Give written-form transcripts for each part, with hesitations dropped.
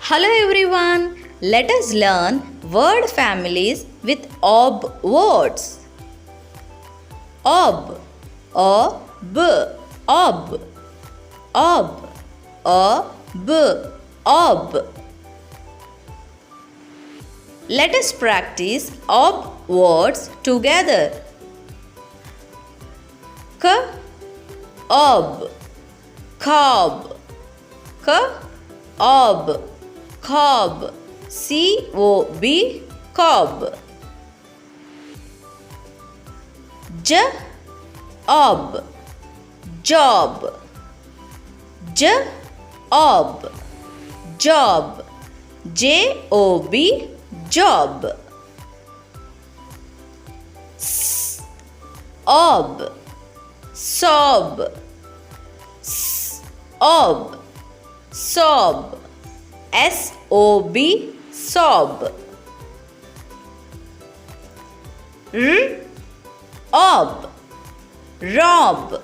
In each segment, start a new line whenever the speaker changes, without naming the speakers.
Hello everyone, let us learn word families with ob words. Ob, ob, ob, ob, ob, ob. Let us practice ob words together. K, ob, cob, k, ob, cob, cob, cob. J, ob, job, j, ob, job, job, job. S, ob, sob, s, ob, sob, sob, sob. R, ob, rob,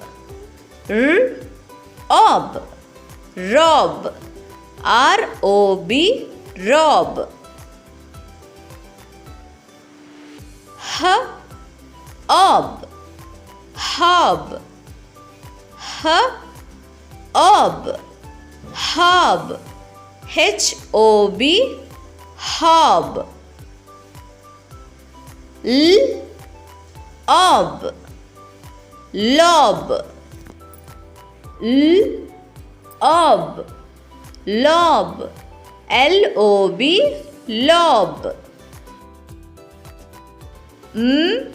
r, ob, rob, rob, rob. H, ob, hob, h, ob, hob, hob, hob. L, ob, lob, l, ob, lob, lob, lob. M,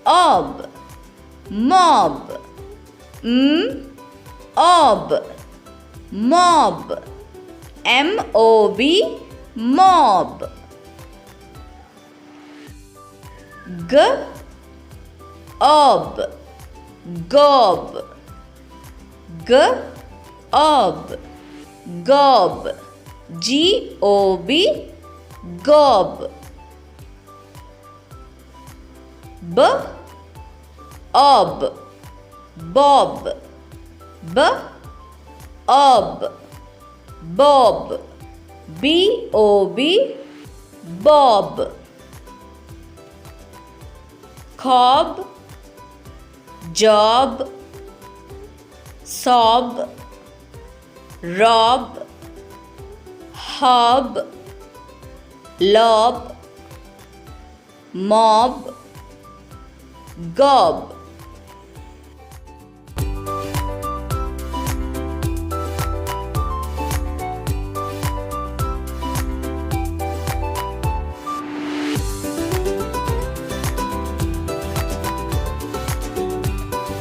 ob, mob, m, ob, mob, mob, mob. G, ob, gob, g, ob, gob, gob, gob. B, ob, bob, b, ob, bob, bob, bob. Cob, job, sob, rob, hob, lob, mob, gob.